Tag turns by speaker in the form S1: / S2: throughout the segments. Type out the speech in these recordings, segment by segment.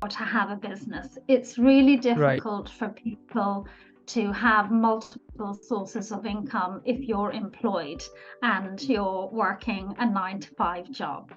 S1: to have a business. It's really
S2: Right.
S1: difficult for people to have multiple sources of income if you're employed and you're working a 9 to 5 job.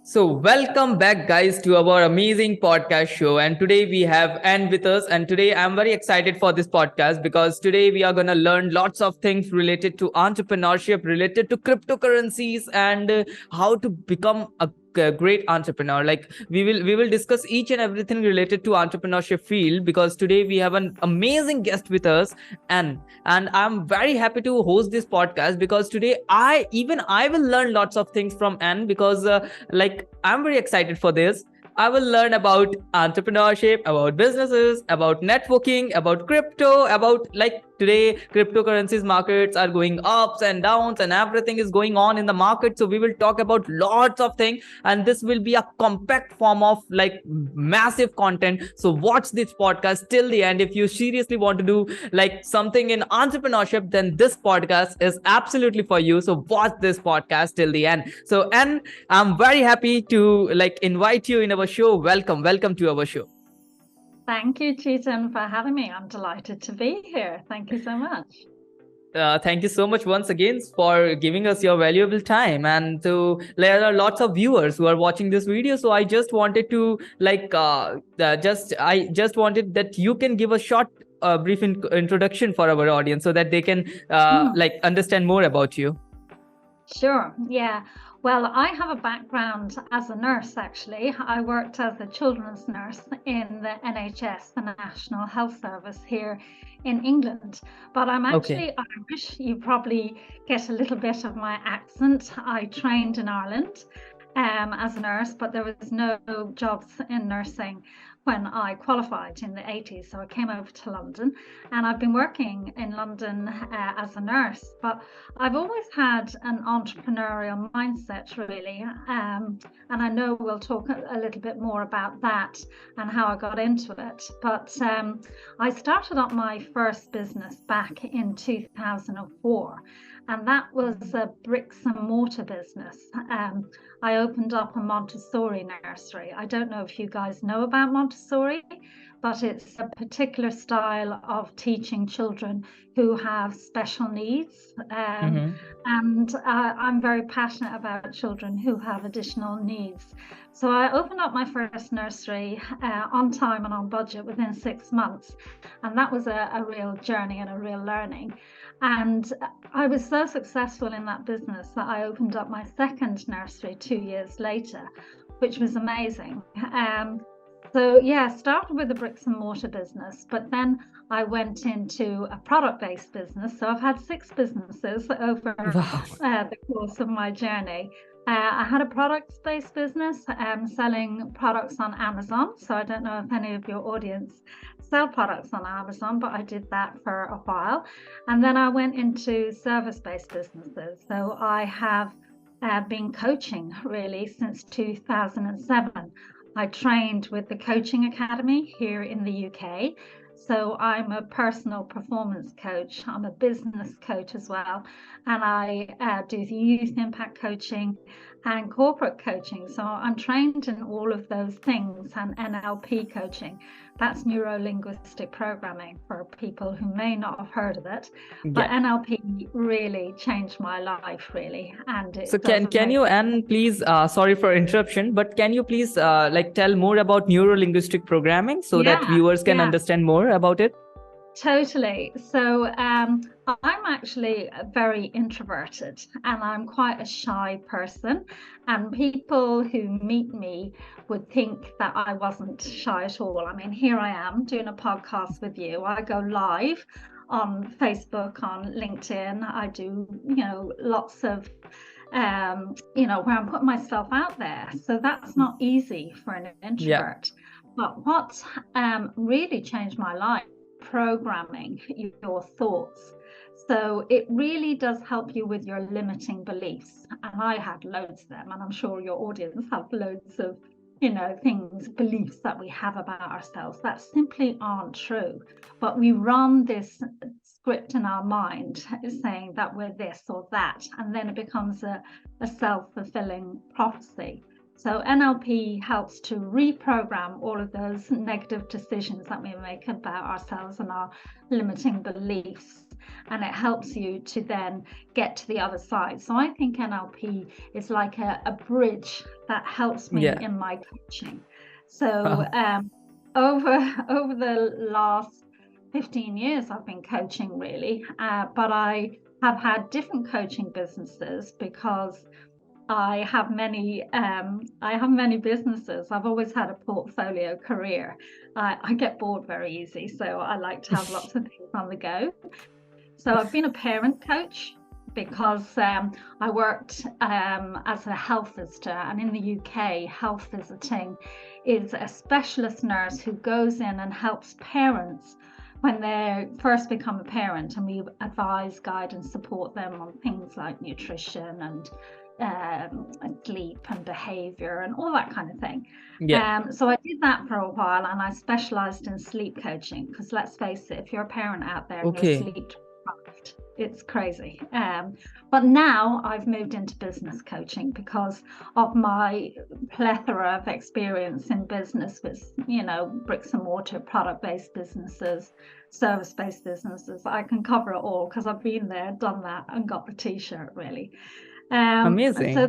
S2: So, welcome back, guys, to our amazing podcast show. And today we have Anne with us. And today I'm very excited for this podcast because today we are going to learn lots of things related to entrepreneurship, related to cryptocurrencies, and how to become a great entrepreneur. Like we will discuss each and everything related to entrepreneurship field, because today we have an amazing guest with us, and I'm very happy to host this podcast because today I will learn lots of things from Anne, because like I'm very excited for this. I will learn about entrepreneurship, about businesses, about networking, about crypto, about like today cryptocurrencies markets are going ups and downs and everything is going on in the market. So we will talk about lots of things, and this will be a compact form of like massive content. So watch this podcast till the end. If you seriously want to do like something in entrepreneurship, then this podcast is absolutely for you. So watch this podcast till the end. So, and I'm very happy to like invite you in our show. Welcome to our show.
S1: Thank you, Chetan, for having me. I'm delighted to be here. Thank you so much.
S2: Thank you so much once again for giving us your valuable time. And so there are lots of viewers who are watching this video. So I just wanted to like I just wanted that you can give a short brief introduction for our audience so that they can like understand more about you.
S1: Sure. Yeah. Well, I have a background as a nurse, actually. I worked as a children's nurse in the NHS, the National Health Service here in England. But I'm actually Irish. You probably get a little bit of my accent. I trained in Ireland as a nurse, but there was no jobs in nursing when I qualified in the 80s. So I came over to London, and I've been working in London as a nurse. But I've always had an entrepreneurial mindset, really. And I know we'll talk a little bit more about that and how I got into it. But I started up my first business back in 2004. And that was a bricks and mortar business. I opened up a Montessori nursery. I don't know if you guys know about Montessori, but it's a particular style of teaching children who have special needs. And I'm very passionate about children who have additional needs. So I opened up my first nursery on time and on budget within 6 months. And that was a real journey and a real learning. And I was so successful in that business that I opened up my second nursery 2 years later, which was amazing. So yeah, started with a bricks and mortar business, but then I went into a product-based business. So I've had 6 businesses over the course of my journey. I had a products-based business selling products on Amazon. So I don't know if any of your audience sell products on Amazon, but I did that for a while. And then I went into service-based businesses. So I have been coaching really since 2007. I trained with the Coaching Academy here in the UK. So I'm a personal performance coach. I'm a business coach as well. And I do the youth impact coaching and corporate coaching. So I'm trained in all of those things, and NLP coaching. That's neuro-linguistic programming for people who may not have heard of it. But NLP really changed my life, really. And
S2: so can you, and please, sorry for interruption, but can you please like tell more about neuro-linguistic programming so that viewers can understand more about it?
S1: Totally. So I'm actually very introverted, and I'm quite a shy person, and people who meet me would think that I wasn't shy at all. I mean, here I am doing a podcast with you. I go live on Facebook, on LinkedIn. I do, lots of where I'm putting myself out there. So that's not easy for an introvert. But what really changed my life, programming your thoughts. So it really does help you with your limiting beliefs. And I had loads of them, and I'm sure your audience have loads of beliefs that we have about ourselves that simply aren't true. But we run this script in our mind saying that we're this or that, and then it becomes a self-fulfilling prophecy. So NLP helps to reprogram all of those negative decisions that we make about ourselves and our limiting beliefs. And it helps you to then get to the other side. So I think NLP is like a bridge that helps me in my coaching. So over the last 15 years, I've been coaching really, but I have had different coaching businesses because I have many businesses. I've always had a portfolio career. I get bored very easy, so I like to have lots of things on the go. So I've been a parent coach because I worked as a health visitor, and in the UK, health visiting is a specialist nurse who goes in and helps parents when they first become a parent, and we advise, guide and support them on things like nutrition and sleep and behavior and all that kind of thing. So I did that for a while, and I specialized in sleep coaching because let's face it, if you're a parent out there and you're sleep deprived, it's crazy. But now I've moved into business coaching because of my plethora of experience in business with, bricks and mortar, product-based businesses, service-based businesses. I can cover it all because I've been there, done that, and got the t-shirt really.
S2: Amazing.
S1: So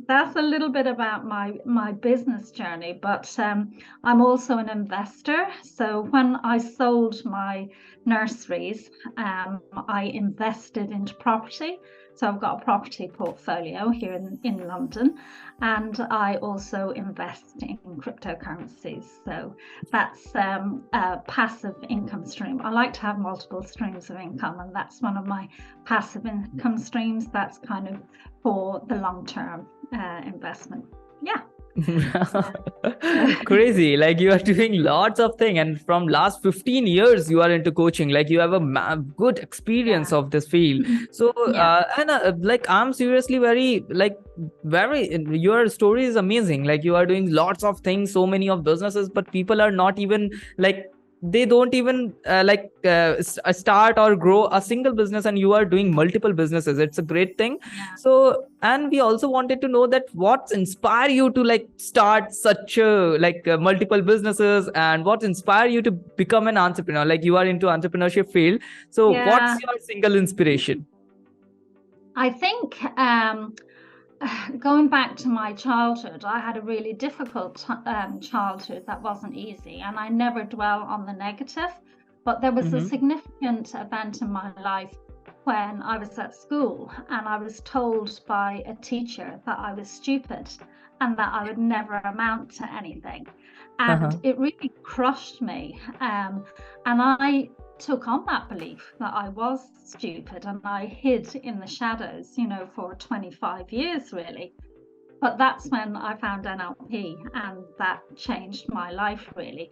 S1: that's a little bit about my business journey, but I'm also an investor. So when I sold my nurseries, I invested into property. So I've got a property portfolio here in London, and I also invest in cryptocurrencies. So that's a passive income stream. I like to have multiple streams of income, and that's one of my passive income streams. That's kind of for the long-term investment. Yeah.
S2: Crazy, like you are doing lots of things, and from last 15 years you are into coaching, like you have a good experience of this field. So like I'm seriously very your story is amazing. Like you are doing lots of things, so many of businesses, but people are not even like, they don't even start or grow a single business, and you are doing multiple businesses. It's a great thing. So, and we also wanted to know that what inspire you to like start such multiple businesses, and what inspire you to become an entrepreneur. Like you are into entrepreneurship field, so what's your single inspiration?
S1: I think going back to my childhood, I had a really difficult childhood that wasn't easy, and I never dwell on the negative, but there was a significant event in my life when I was at school, and I was told by a teacher that I was stupid and that I would never amount to anything, and it really crushed me, and I took on that belief that I was stupid, and I hid in the shadows, for 25 years really. But that's when I found NLP, and that changed my life really.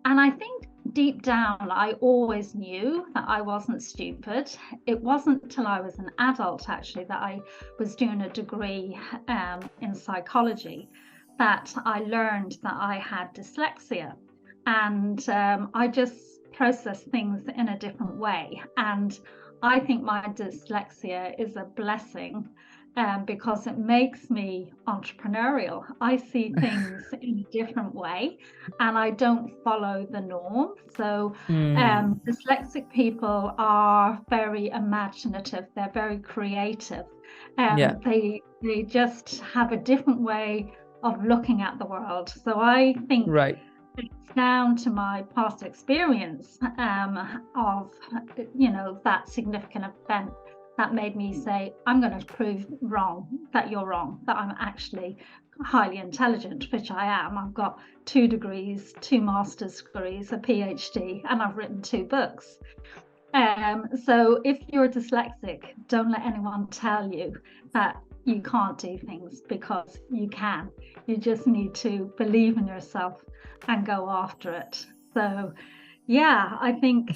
S1: And I think deep down, I always knew that I wasn't stupid. It wasn't until I was an adult actually that I was doing a degree in psychology that I learned that I had dyslexia, and I just process things in a different way. And I think my dyslexia is a blessing because it makes me entrepreneurial. I see things in a different way, and I don't follow the norm. So dyslexic people are very imaginative. They're very creative. They just have a different way of looking at the world. So I think it's down to my past experience of that significant event that made me say, I'm going to prove that you're wrong, that I'm actually highly intelligent, which I am. I've got 2 degrees, 2 master's degrees, a PhD, and I've written 2 books. So if you're dyslexic, don't let anyone tell you that you can't do things, because you can. You just need to believe in yourself and go after it. So I think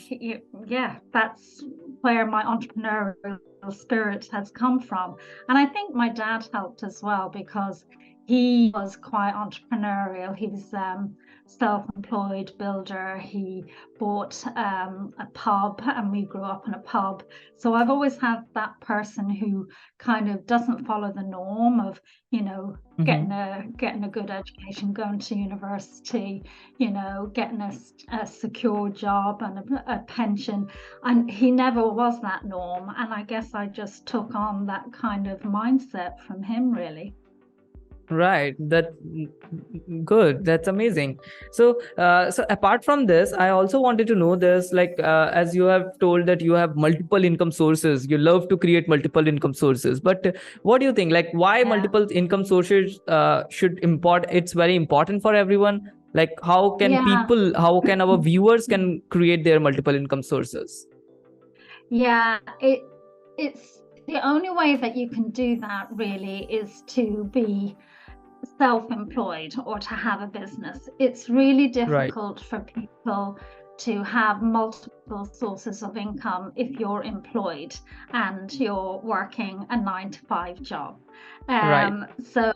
S1: that's where my entrepreneurial spirit has come from. And I think my dad helped as well, because he was quite entrepreneurial. He was self-employed builder. He bought a pub, and we grew up in a pub. So I've always had that person who kind of doesn't follow the norm of, you know, getting a good education, going to university, you know, getting a secure job and a pension. And he never was that norm. And I guess I just took on that kind of mindset from him, really.
S2: Right. That good. That's amazing. So, so apart from this, I also wanted to know this, like, as you have told that you have multiple income sources, you love to create multiple income sources. But what do you think? Like, why multiple income sources should import? It's very important for everyone. Like, how can people, how can our viewers can create their multiple income sources?
S1: Yeah, it's the only way that you can do that really is to be self-employed or to have a business. It's really difficult for people to have multiple sources of income if you're employed and you're working a 9-to-5 job. So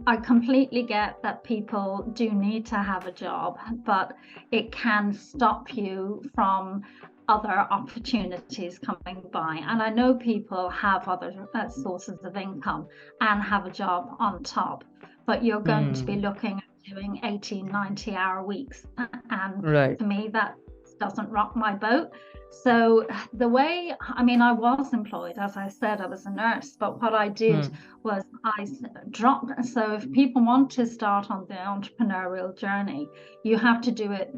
S1: I completely get that people do need to have a job, but it can stop you from other opportunities coming by. And I know people have other sources of income and have a job on top, but you're going to be looking at doing 18, 90-hour weeks. And for me, that doesn't rock my boat. So the way, I mean, I was employed, as I said, I was a nurse, but what I did was I dropped. So if people want to start on the entrepreneurial journey, you have to do it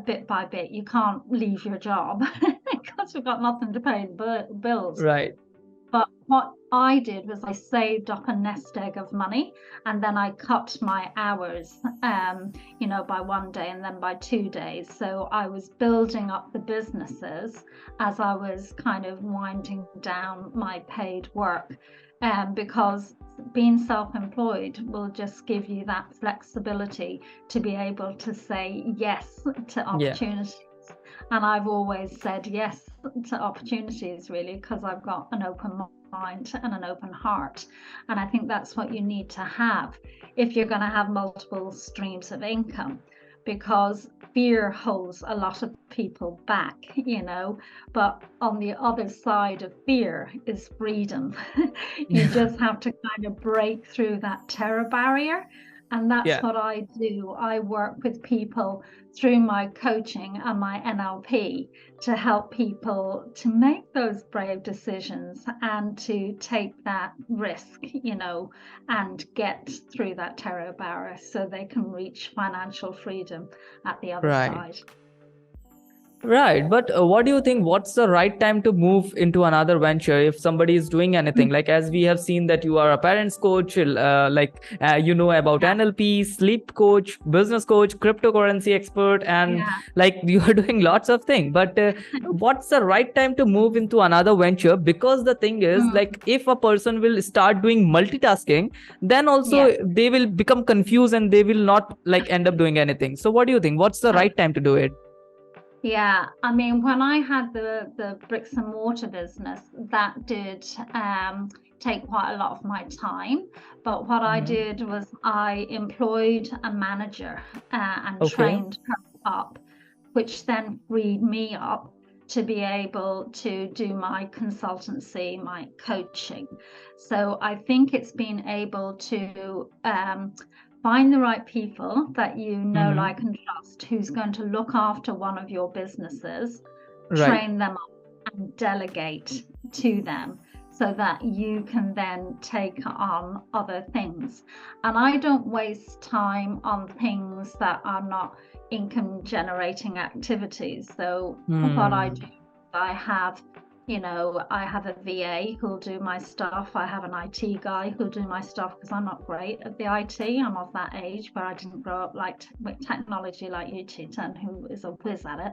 S1: bit by bit. You can't leave your job because we've got nothing to pay the bills.
S2: Right.
S1: But what I did was I saved up a nest egg of money, and then I cut my hours, you know, by 1 day and then by 2 days. So I was building up the businesses as I was kind of winding down my paid work, because being self-employed will just give you that flexibility to be able to say yes to opportunities. And I've always said yes to opportunities, really, because I've got an open mind and an open heart. And I think that's what you need to have if you're going to have multiple streams of income, because fear holds a lot of people back, you know. But on the other side of fear is freedom. You just have to kind of break through that terror barrier. And that's what I do. I work with people through my coaching and my NLP to help people to make those brave decisions and to take that risk, you know, and get through that terror barrier so they can reach financial freedom at the other side.
S2: Right. But what do you think? What's the right time to move into another venture if somebody is doing anything? Like, as we have seen that you are a parents coach, you know about NLP, sleep coach, business coach, cryptocurrency expert, and like you are doing lots of things. But what's the right time to move into another venture? Because the thing is, like, if a person will start doing multitasking, then also they will become confused and they will not like end up doing anything. So what do you think? What's the right time to do it?
S1: Yeah, I mean, when I had the bricks and mortar business, that did take quite a lot of my time. But what I did was I employed a manager and trained her up, which then freed me up to be able to do my consultancy, my coaching. So I think it's being able to find the right people that you know, like, and trust, who's going to look after one of your businesses, train them up and delegate to them so that you can then take on other things. And I don't waste time on things that are not income generating activities. So what I do, I have, you know, I have a VA who'll do my stuff. I have an IT guy who'll do my stuff because I'm not great at the IT. I'm of that age where I didn't grow up like with technology like you, Chetan, who is a whiz at it.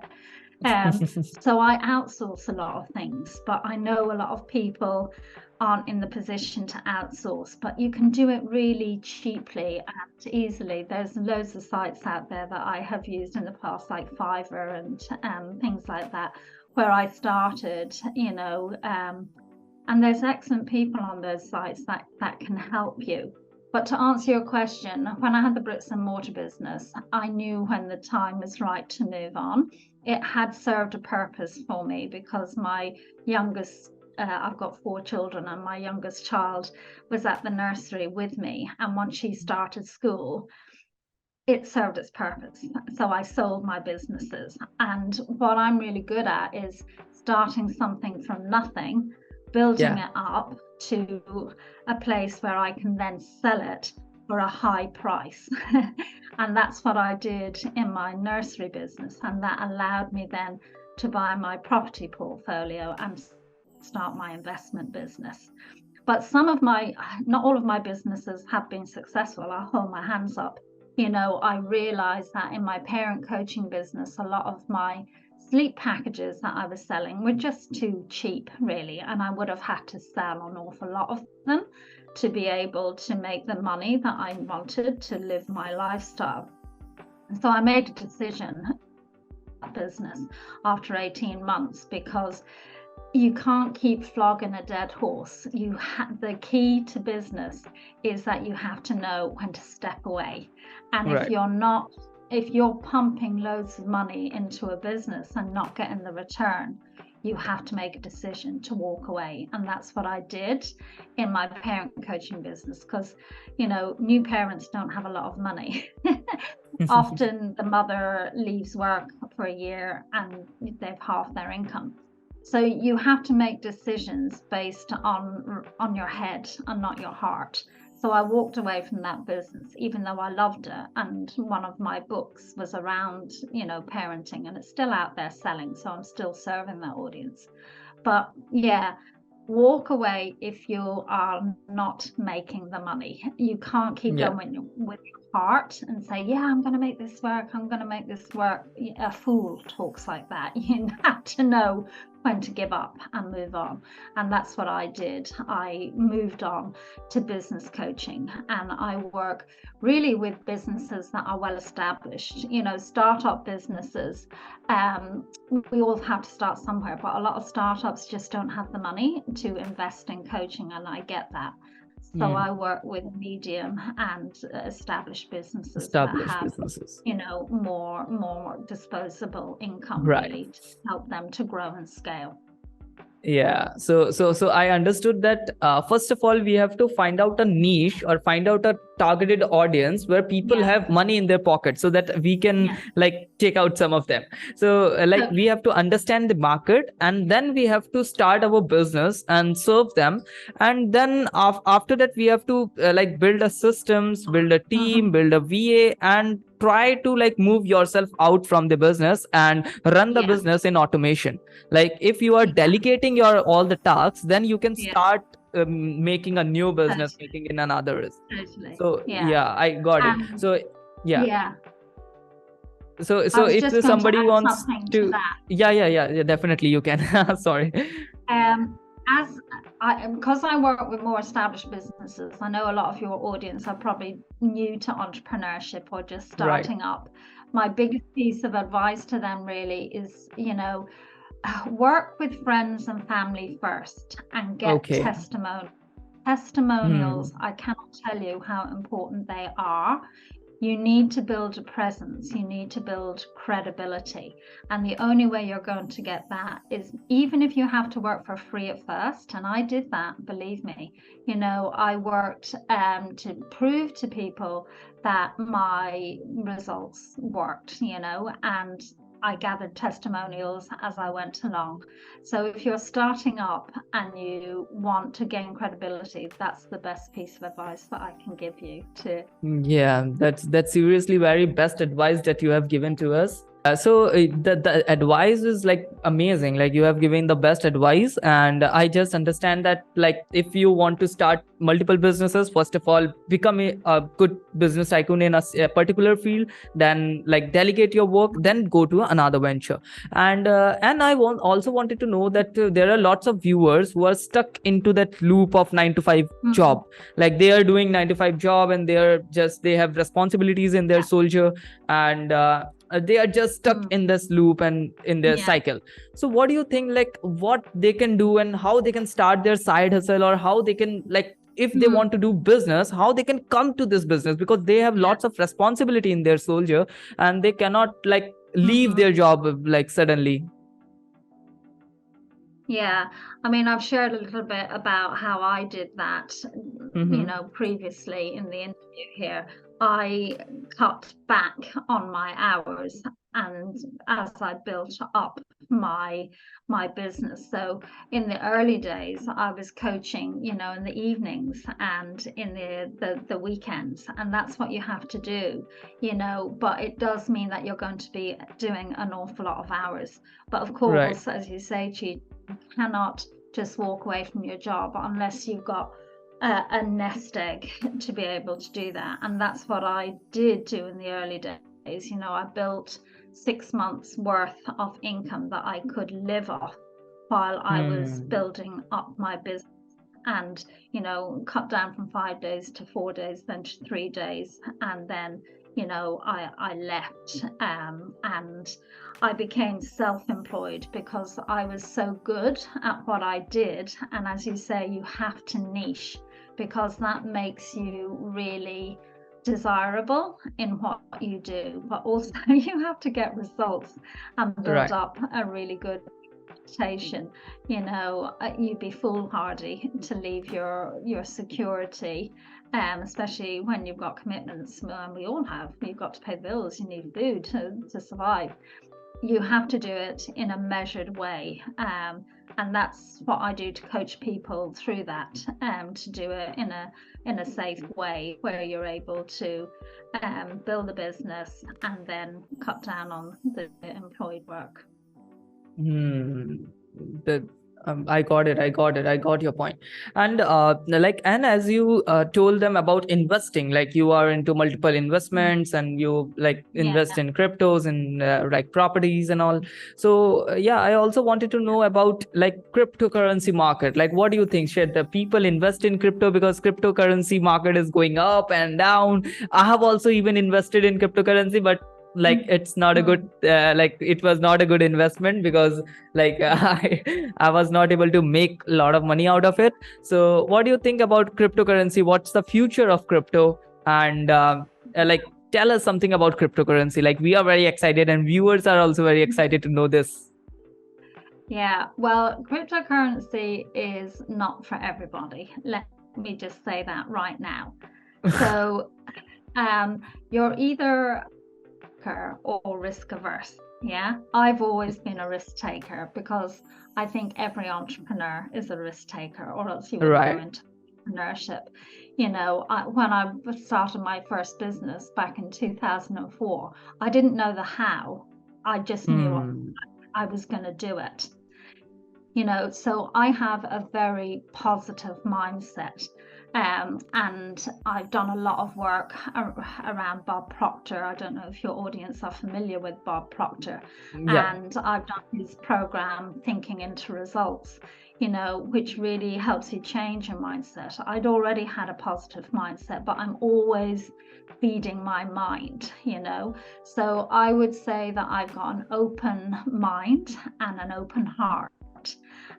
S1: So I outsource a lot of things, but I know a lot of people aren't in the position to outsource, but you can do it really cheaply and easily. There's loads of sites out there that I have used in the past, like Fiverr and things like that, where I started, you know, and there's excellent people on those sites that can help you. But to answer your question, when I had the bricks and mortar business, I knew when the time was right to move on. It had served a purpose for me because my youngest, I've got 4 children, and my youngest child was at the nursery with me. And once she started school, it served its purpose. So I sold my businesses. And what I'm really good at is starting something from nothing, building it up to a place where I can then sell it for a high price. And that's what I did in my nursery business. And that allowed me then to buy my property portfolio and start my investment business. But not all of my businesses have been successful. I'll hold my hands up. I realized that in my parent coaching business, a lot of my sleep packages that I was selling were just too cheap, really. And I would have had to sell an awful lot of them to be able to make the money that I wanted to live my lifestyle. So I made a decision business after 18 months because you can't keep flogging a dead horse. The key to business is that you have to know when to step away. And if you're pumping loads of money into a business and not getting the return, you have to make a decision to walk away. And that's what I did in my parent coaching business, because new parents don't have a lot of money. Often the mother leaves work for a year and they've half their income. So you have to make decisions based on your head and not your heart. So I walked away from that business, even though I loved it. And one of my books was around, parenting, and it's still out there selling. So I'm still serving that audience. But yeah, walk away if you are not making the money. You can't keep going with your heart and say, yeah, I'm going to make this work. I'm going to make this work. A fool talks like that. You have to know when to give up and move on. And that's what I did. I moved on to business coaching, and I work really with businesses that are well established, startup businesses. We all have to start somewhere, but a lot of startups just don't have the money to invest in coaching, and I get that. So I work with medium and established businesses that have, more disposable income, really, to help them to grow and scale.
S2: Yeah. So I understood that first of all, we have to find out a niche or find out a targeted audience where people have money in their pocket, so that we can take out some of them. So we have to understand the market, and then we have to start our business and serve them. And then after that, we have to build a systems, build a team, build a VA, and try to move yourself out from the business and run the business in automation. If you are delegating all the tasks, then you can start making a new business, making in another. So I got it. So so if somebody wants to definitely you can. Sorry.
S1: Because I work with more established businesses, I know a lot of your audience are probably new to entrepreneurship or just starting up. My biggest piece of advice to them really is, work with friends and family first and get testimonials. I cannot tell you how important they are. You need to build a presence. You need to build credibility. And the only way you're going to get that is, even if you have to work for free at first, and I did that, believe me, I worked to prove to people that my results worked, and I gathered testimonials as I went along. So if you're starting up and you want to gain credibility, that's the best piece of advice that I can give you.
S2: That's seriously very best advice that you have given to us. So the advice is amazing. You have given the best advice, and I just understand that if you want to start multiple businesses, first of all, become a good business tycoon in a particular field, then delegate your work, then go to another venture. And I also wanted to know that there are lots of viewers who are stuck into that loop of 9-to-5 job. They are doing 9-to-5 job, and they have responsibilities in their soldier, and they are just stuck in this loop and in their cycle. So what do you think, what they can do and how they can start their side hustle, or how they can if they want to do business, how they can come to this business, because they have lots of responsibility in their soldier, and they cannot like leave their job like suddenly.
S1: Yeah, I mean, I've shared a little bit about how I did that, you know, previously in the interview here. I cut back on my hours, and as I built up my business. So in the early days, I was coaching, you know, in the evenings and in the weekends, and that's what you have to do, you know. But it does mean that you're going to be doing an awful lot of hours. But of course, as you say, Chi, you cannot just walk away from your job unless you've got a nest egg to be able to do that. And that's what I did do in the early days. You know, I built 6 months worth of income that I could live off while I was building up my business, and, you know, cut down from 5 days to 4 days, then to 3 days. And then, you know, I left, and I became self-employed because I was so good at what I did. And as you say, you have to niche, because that makes you really desirable in what you do. But also you have to get results and build up a really good reputation. You know, you'd be foolhardy to leave your security, especially when you've got commitments. We all have. You've got to pay bills, you need food to survive. You have to do it in a measured way, and that's what I do to coach people through that, to do it in a safe way where you're able to build a business and then cut down on the employed work.
S2: I got it. I got your point. And and as you told them about investing, like you are into multiple investments and you like invest in cryptos and like properties and all. So I also wanted to know about like cryptocurrency market. Like, what do you think? Should the people invest in crypto, because cryptocurrency market is going up and down? I have also even invested in cryptocurrency, but like it's not a good like it was not a good investment, because like I was not able to make a lot of money out of it. So what do you think about cryptocurrency? What's the future of crypto? And like tell us something about cryptocurrency. Like, we are very excited and viewers are also very excited to know this.
S1: Yeah, well, cryptocurrency is not for everybody. Let me just say that right now. So you're either or risk averse. I've always been a risk taker, because I think every entrepreneur is a risk taker, or else you wouldn't go into entrepreneurship. You know, when I started my first business back in 2004, I didn't know the how. I just knew I was going to do it. You know, so I have a very positive mindset. And I've done a lot of work around Bob Proctor. I don't know if your audience are familiar with Bob Proctor. And I've done his program, Thinking into Results, you know, which really helps you change your mindset. I'd already had a positive mindset, but I'm always feeding my mind, you know. So I would say that I've got an open mind and an open heart.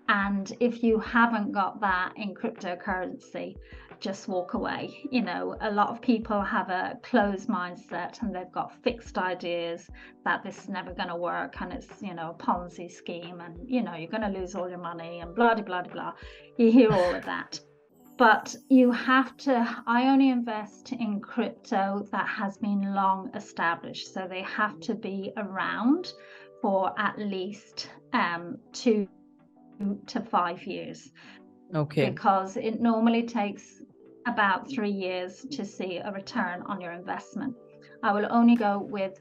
S1: And if you haven't got that in cryptocurrency, just walk away. You know, a lot of people have a closed mindset and they've got fixed ideas that this is never going to work, and it's, you know, a Ponzi scheme, and, you know, you're going to lose all your money and blah, blah, blah, blah. You hear all of that. But you have to, I only invest in crypto that has been long established. So they have to be around for at least 2 to 5 years. Because it normally takes about 3 years to see a return on your investment. I will only go with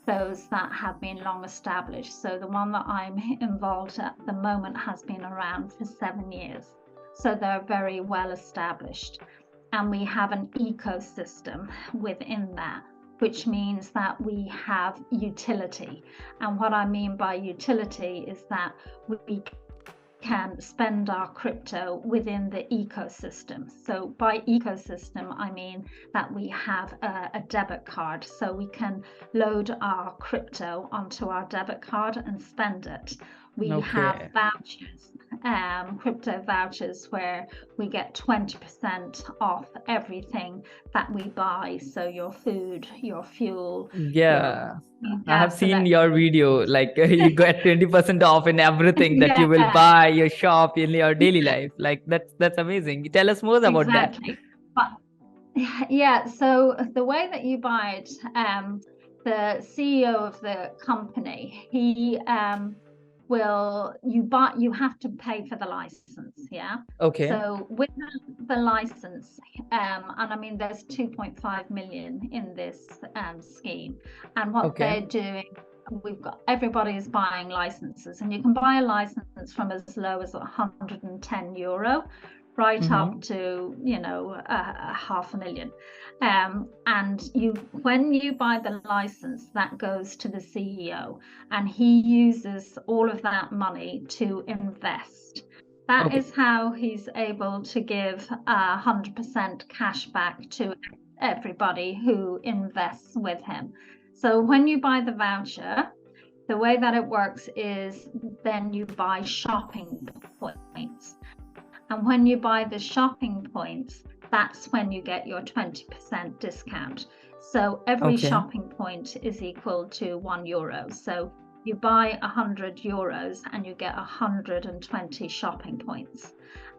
S1: those that have been long established. So the one that I'm involved at the moment has been around for 7 years. So they're very well established. And we have an ecosystem within that, which means that we have utility. And what I mean by utility is that we can spend our crypto within the ecosystem. So by ecosystem, I mean that we have a debit card, so we can load our crypto onto our debit card and spend it. We have
S2: Okay.
S1: vouchers, crypto vouchers, where we get 20% off everything that we buy. So your food, your fuel,
S2: Yeah.
S1: your
S2: I have
S1: gas,
S2: seen your video. Like you get 20% off in everything that you will
S1: yeah,
S2: buy, your shop, in your daily life. Like that's amazing. Tell us more about that.
S1: exactly. But yeah, so the way that you buy it, the CEO of the company, he you have to pay for the license, yeah.
S2: Okay.
S1: So with the license, and I mean there's 2.5 million in this scheme, and what
S2: Okay.
S1: they're doing, everybody is buying licenses, and you can buy a license from as low as €110 right up
S2: Mm-hmm.
S1: to $500,000. And when you buy the license, that goes to the CEO, and he uses all of that money to invest. That
S2: Okay.
S1: is how he's able to give 100% cash back to everybody who invests with him. So when you buy the voucher, the way that it works is then you buy shopping points. And when you buy the shopping points, that's when you get your 20% discount. So every
S2: Okay.
S1: shopping point is equal to €1. So you buy €100 and you get 120 shopping points.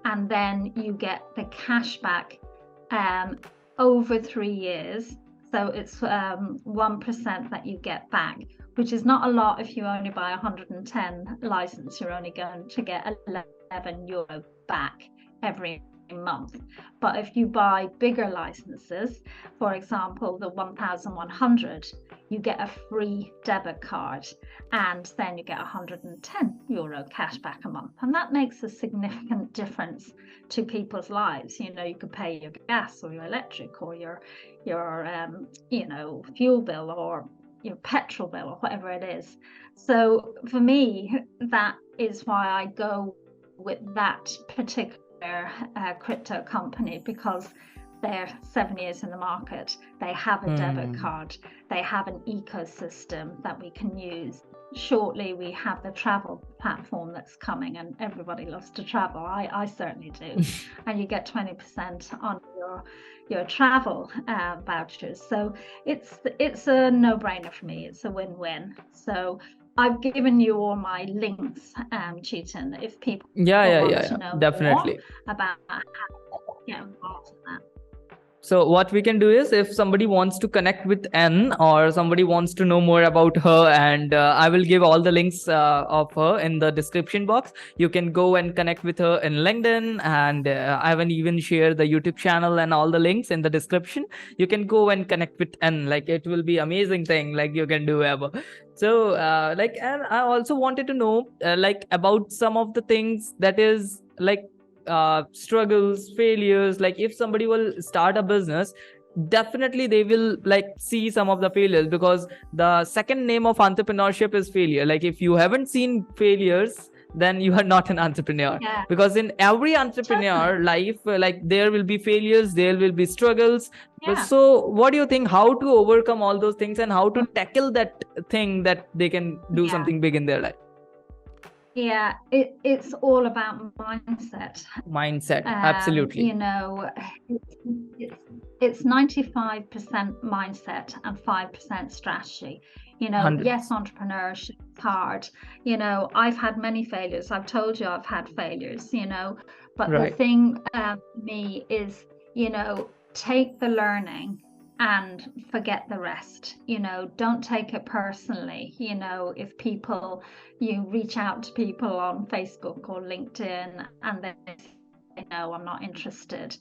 S1: And then you get the cash back over 3 years. So it's 1% that you get back, which is not a lot. If you only buy 110 license, you're only going to get €11 back every month. But if you buy bigger licenses, for example, the 1,100, you get a free debit card, and then you get €110 cash back a month. And that makes a significant difference to people's lives. You could pay your gas or your electric or your fuel bill or your petrol bill or whatever it is. So for me, that is why I go with that particular crypto company, because they're 7 years in the market. They have a debit card. They have an ecosystem that we can use. Shortly, we have the travel platform that's coming, and everybody loves to travel. I certainly do. And you get 20% on your travel vouchers. So it's a no-brainer for me. It's a win-win. So I've given you all my links, Chetan, if people want to know more
S2: Definitely.
S1: about how to get involved in that.
S2: So what we can do is, if somebody wants to connect with N, or somebody wants to know more about her, and I will give all the links of her in the description box. You can go and connect with her in LinkedIn, and I will even share the YouTube channel and all the links in the description. You can go and connect with N. Like, it will be amazing thing like you can do ever. So and I also wanted to know like about some of the things that is like struggles, failures. Like if somebody will start a business, definitely they will like see some of the failures, because the second name of entrepreneurship is failure. Like if you haven't seen failures, then you are not an entrepreneur.
S1: Yeah,
S2: Because in every
S1: totally.
S2: entrepreneur life, like there will be failures, there will be struggles. But
S1: Yeah.
S2: so what do you think, how to overcome all those things, and how to tackle that thing that they can do
S1: Yeah.
S2: something big in their life?
S1: Yeah, it's all about mindset.
S2: Mindset, absolutely.
S1: It's 95% mindset and 5% strategy. Yes,
S2: 100%.
S1: entrepreneurship is hard. I've had many failures. I've told you I've had failures, but the
S2: Right.
S1: thing for me is, take the learning and forget the rest. Don't take it personally. If you reach out to people on Facebook or LinkedIn and they say, no, I'm not interested,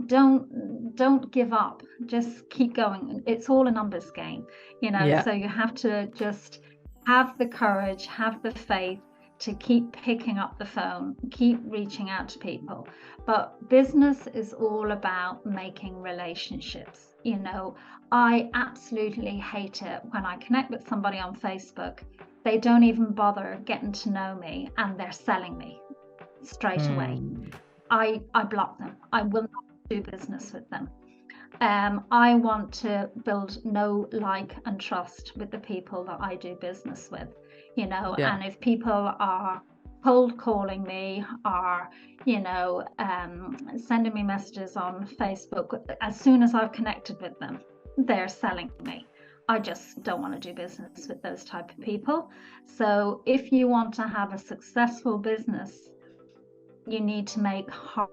S1: don't give up. Just keep going. It's all a numbers game,
S2: Yeah.
S1: so you have to just have the courage, have the faith to keep picking up the phone, keep reaching out to people. But business is all about making relationships. I absolutely hate it when I connect with somebody on Facebook, they don't even bother getting to know me, and they're selling me straight away. I block them. I will not do business with them. I want to build know, like, and trust with the people that I do business with. and if people are cold calling me or, sending me messages on Facebook, as soon as I've connected with them, they're selling me. I just don't want to do business with those type of people. So if you want to have a successful business, you need to make heart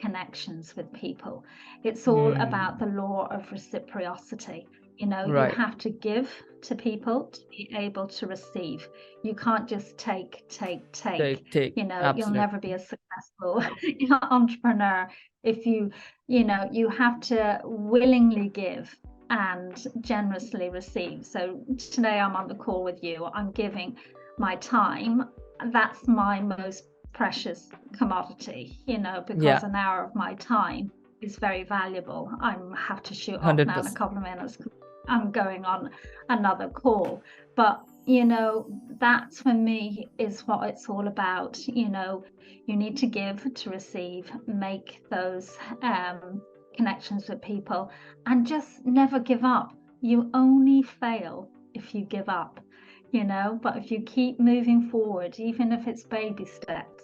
S1: connections with people. It's all about the law of reciprocity. You have to give to people to be able to receive. You can't just take. You'll never be a successful entrepreneur if you have to willingly give and generously receive. So today I'm on the call with you, I'm giving my time. That's my most precious commodity, because an hour of my time is very valuable. I have to shoot off 100%. Now in a couple of minutes. I'm going on another call, but that's for me is what it's all about. You need to give to receive, make those connections with people, and just never give up. You only fail if you give up, but if you keep moving forward, even if it's baby steps,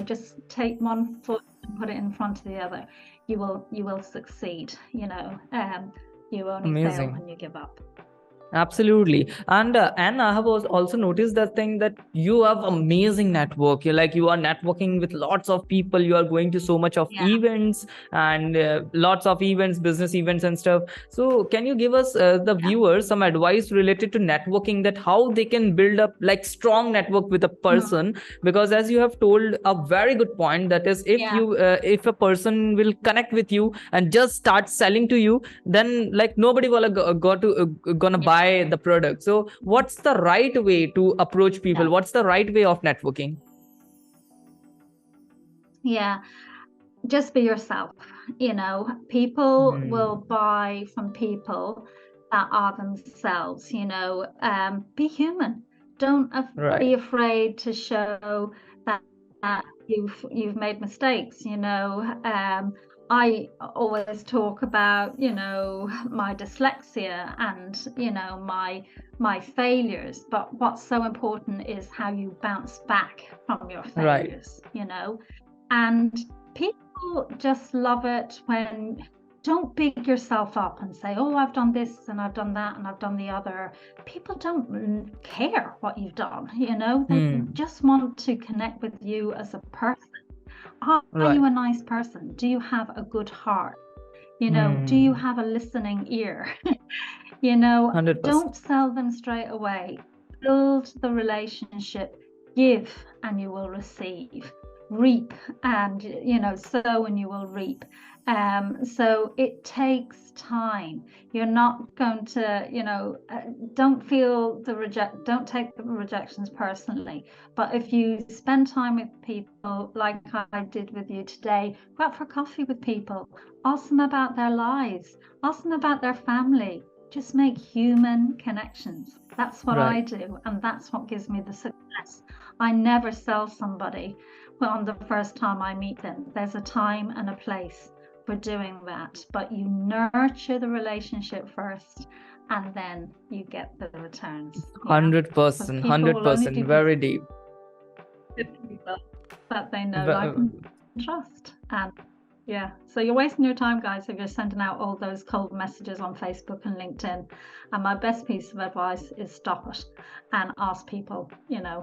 S1: just take one foot and put it in front of the other, you will succeed. You only fail when you give up.
S2: Absolutely. And I have also noticed that thing that you have amazing network. You are networking with lots of people. You are going to so much of events and lots of events, business events and stuff. So can you give us the viewers some advice related to networking, that how they can build up like strong network with a person? Because as you have told a very good point, that is if a person will connect with you and just start selling to you, then like nobody will gonna buy the product. So what's the right way to approach people? What's the right way of networking?
S1: Just be yourself. People will buy from people that are themselves. Be human. Don't be afraid to show that you've made mistakes. I always talk about, my dyslexia and, my failures, but what's so important is how you bounce back from your failures, and people just love it when, don't big yourself up and say, oh, I've done this and I've done that and I've done the other. People don't care what you've done, they just want to connect with you as a person. Are you a nice person? Do you have a good heart? Do you have a listening ear?
S2: 100%.
S1: Don't sell them straight away. Build the relationship. Give and you will receive. Reap and, sow and you will reap. So it takes time. You're not going to, don't take the rejections personally. But if you spend time with people like I did with you today, go out for coffee with people, ask them about their lives, ask them about their family, just make human connections. That's what I do. And that's what gives me the success. I never sell somebody on the first time I meet them. There's a time and a place for doing that, but you nurture the relationship first and then you get the returns.
S2: 100%, 100%, very deep.
S1: People that they know, like, and trust. And so you're wasting your time, guys, if you're sending out all those cold messages on Facebook and LinkedIn. And my best piece of advice is stop it and ask people,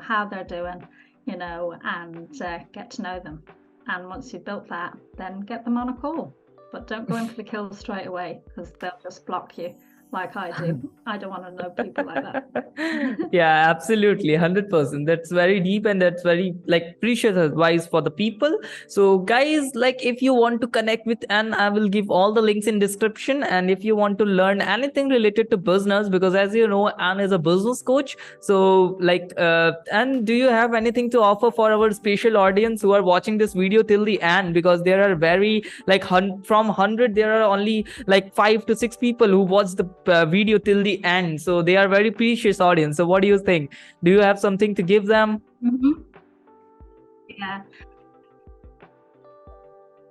S1: how they're doing, and get to know them. And once you've built that, then get them on a call. But don't go in for the kill straight away, because they'll just block you like I do. I don't want to know people like that.
S2: Yeah, absolutely. 100%. That's very deep and that's very precious advice for the people. So guys, if you want to connect with Anne, I will give all the links in description. And if you want to learn anything related to business, because as you know, Anne is a business coach. So Anne, do you have anything to offer for our special audience who are watching this video till the end? Because there are very from 100, there are only 5 to 6 people who watch the video till the end, so they are very precious audience. So what do you think? Do you have something to give them?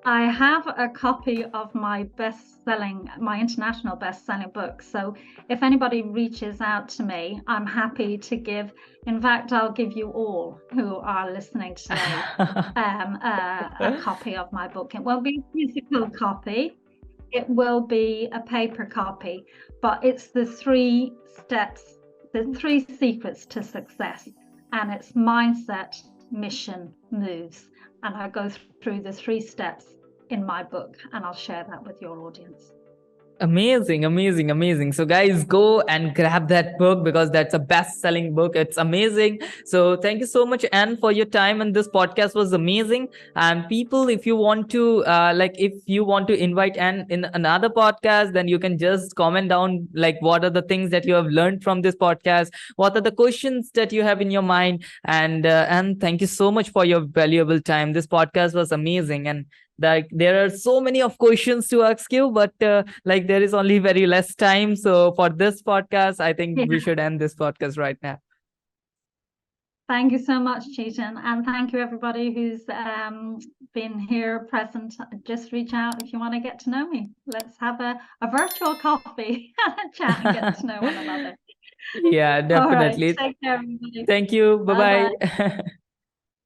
S1: I have a copy of my international best-selling book. So if anybody reaches out to me, I'm happy to give. In fact, I'll give you all who are listening today a copy of my book. It won't be a physical copy. It will be a paper copy, but it's the 3 steps, the 3 secrets to success, and it's mindset, mission, moves. And I go through the 3 steps in my book, and I'll share that with your audience.
S2: Amazing, amazing, amazing. So guys, go and grab that book because that's a best-selling book. It's amazing. So thank you so much, Anne, for your time. And this podcast was amazing. And people, if you want to invite Anne in another podcast, then you can just comment down like what are the things that you have learned from this podcast, what are the questions that you have in your mind. And thank you so much for your valuable time. This podcast was amazing. And like there are so many of questions to ask you, but like there is only very less time. So for this podcast, I think we should end this podcast right now.
S1: Thank you so much, Chetan, and thank you everybody who's been here present. Just reach out if you want to get to know me. Let's have a virtual coffee chat and get to know one another.
S2: Yeah, definitely.
S1: All right, take care, everybody.
S2: Thank you. Bye bye.